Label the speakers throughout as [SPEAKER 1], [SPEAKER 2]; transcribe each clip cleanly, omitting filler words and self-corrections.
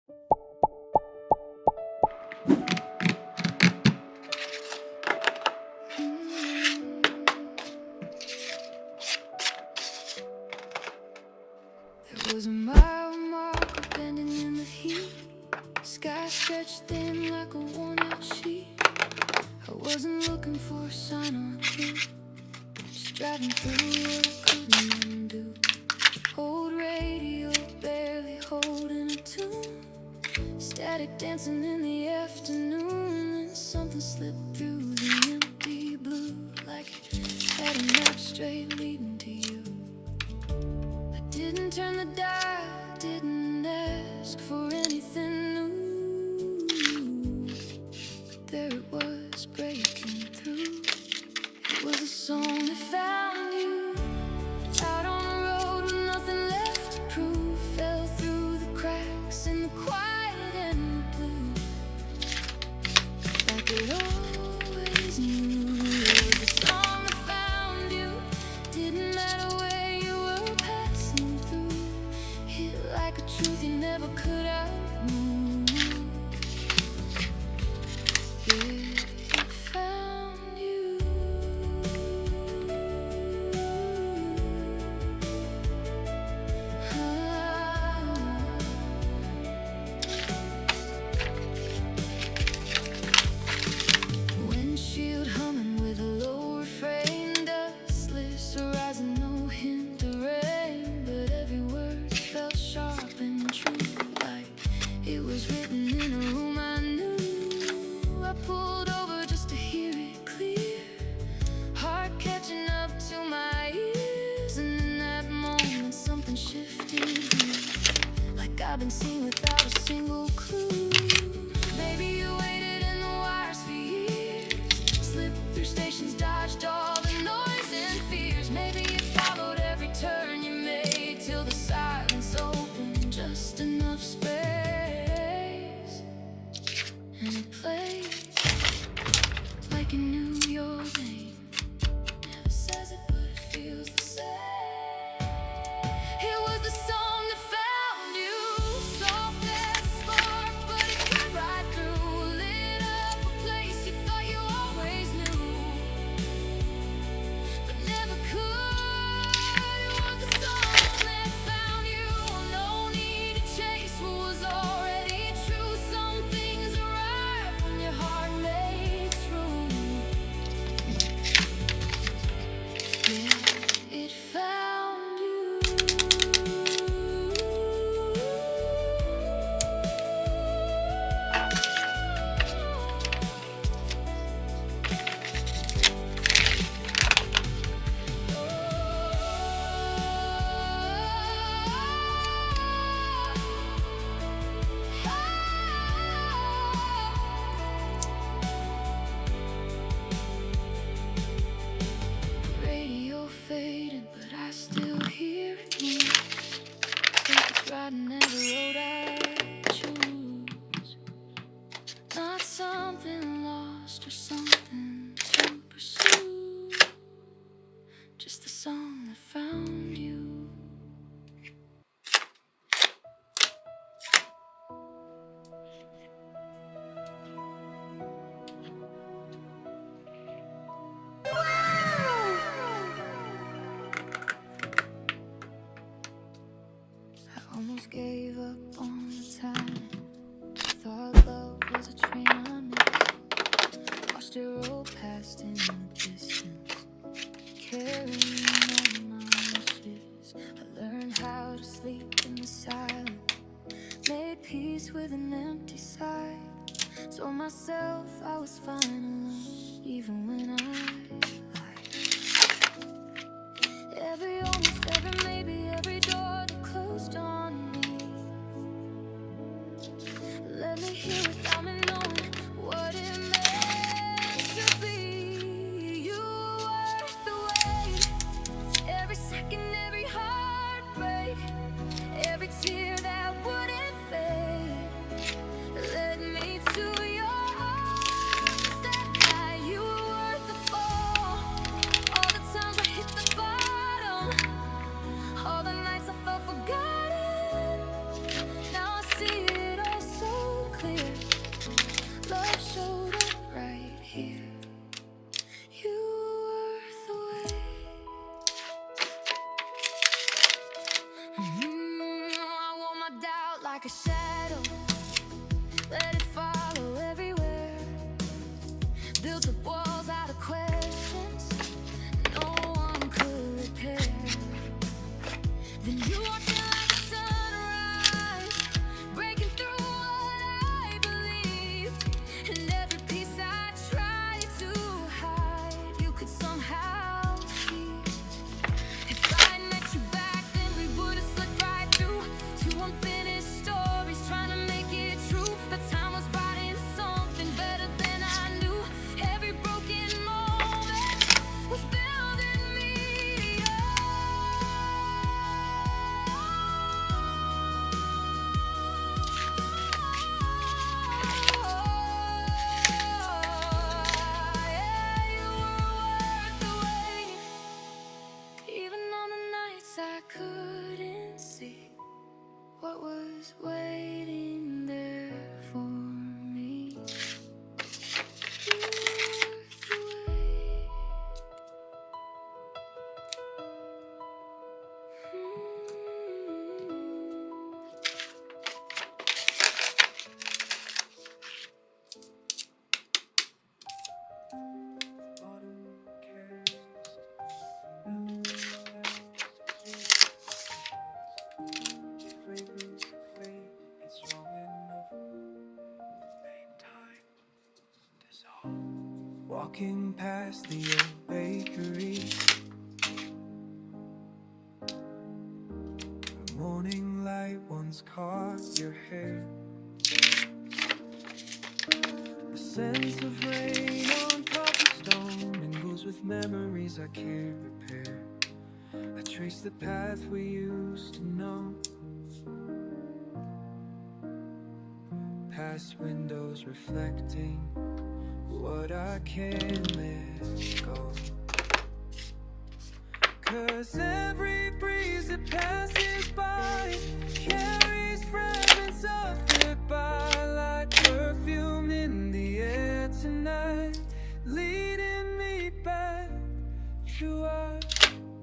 [SPEAKER 1] There was a mile marker bending in the heat. Sky stretched thin like a worn-out sheet. I wasn't looking for a sign or a clue, just driving through what I couldn't undo. Old radio, barely holding a tune. Static dancing in the afternoon, and something slipped through the empty blue, like it had a map straight leading to you. I didn't turn the dial, didn't ask for anything new, but there it was breaking through. It was a song that found you out on the road with nothing left to prove. Fell through the cracks in the quiet and the blue, like it always knew. It was a song that found you, didn't matter where you were passing through. Hit like a truth you never could outrule. Yeah, it found you. Windshield humming with a low refrain, dustless horizon, no hint of rain, but every word felt sharp and true, like it was written in a room I knew. I pulled over just to hear it clear, heart catching up to my ears, and in that moment something shifted here, like I've been seen without a single clue. Maybe you waited in the wires for years, slipped through stations, dodged all the noise and fears. Maybe you followed every turn you made till the silence opened just enough space, and it played like it knew your name. Never says it, but it feels the same. It was the song that found you, soft as a spark, but it cut right through. Lit up a place you thought you always knew, but never could. It was the song that found you, no need to chase what was already true. Some things arrive when your heart makes room. Yeah, it found you. Radio faded, but I still hear it move. Like it's riding every road I choose. Not something lost or something to pursue, just the song that found you. I almost gave up on the timing. Thought love was a train I missed. Watched it roll past in the distance, carrying all my wishes. I learned how to sleep in the silence, made peace with an empty side. Told myself I was fine alone, even when I lied. Almost every maybe, every door that closed on me, let me hear without me knowing what it meant to be. You were the wait, every second, every heartbreak, every tear that wouldn't fade, led me to your arms that night. You were worth the fall, a shadow, let it follow everywhere. Built up walls out of questions no one could repair. Then you walked in like a sunrise, breaking through what I believed. And every piece I tried to hide, you could somehow see. If I met you back then, we would have slipped right through two unfinished stories, trying to make it true. The time was writing something better than I knew. Every broken moment was building me yeah, you were worth the wait. Even on the nights I couldn't see what was waiting there for me. You were worth the wait.
[SPEAKER 2] Walking past the old bakery, the morning light once caught your hair. The sense of rain on cobblestone mingles with memories I can't repair. I trace the path we used to know, past windows reflecting what I can't let go. 'Cause every breeze that passes by carries fragments of goodbye, like perfume in the air tonight, leading me back to our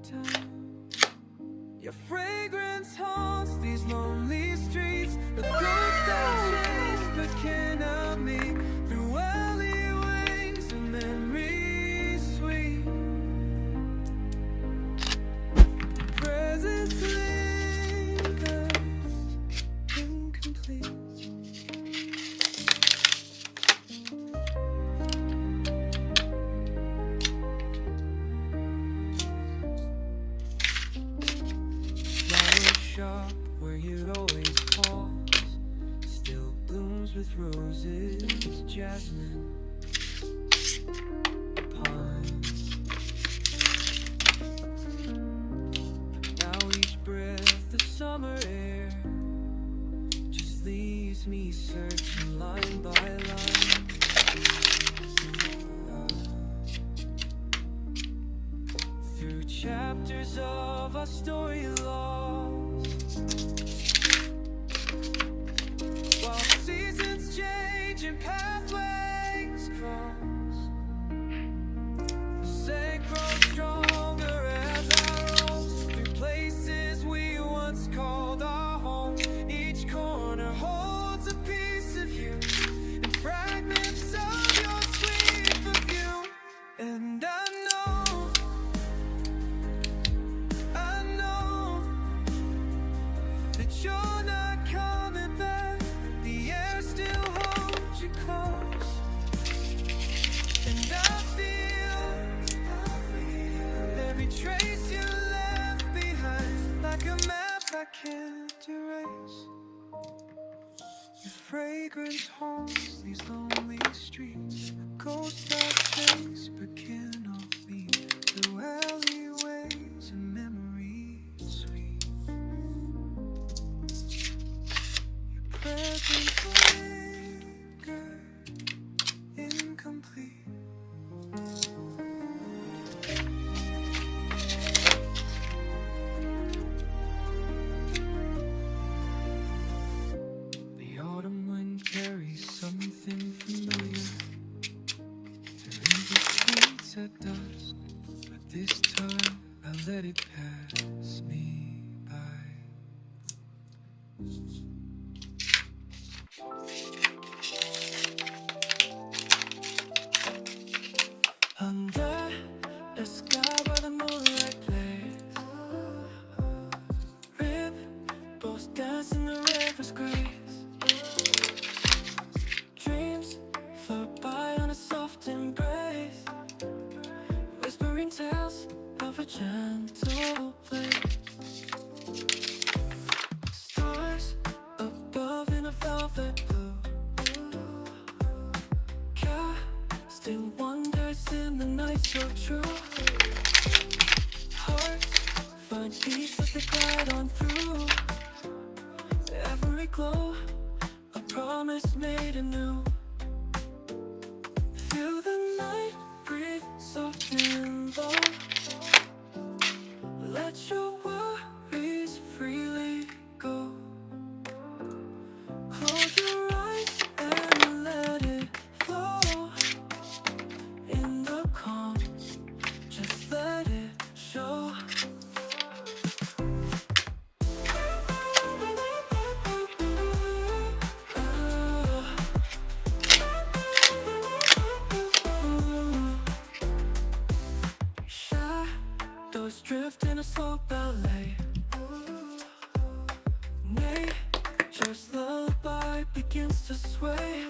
[SPEAKER 2] time. Your fragrance haunts these lonely streets, a ghost I chase but cannot meet, through alleyways and memories sweet. Presence lingers incomplete. Flower shop where you'd always pause, still blooms with roses, jasmine, pine. Now each breath of summer air just leaves me searching line by line. Through chapters of our story lost, while seasons change and pathways cross, the scent grows stronger as I roam through places we once called our home. Each corner holds a piece of you and fragments of your sweet perfume. And I know that you're not coming back. The air still holds you close, and I feel every trace you left behind, like a map I can't erase. Your fragrance haunts these lonely streets, a ghost I chase but cannot meet, through alleyways and memories sweet. Your presence lingers incomplete. The autumn wind carries something familiar, turning the streets at dusk, but this time I let it pass me by. glow, a promise made anew. Feel the night breathe soft and low. Let your worries freely go. Close your eyes and let it flow. In the calm, just let it show. Shadows drift in a slow ballet. Nature's lullaby begins to sway.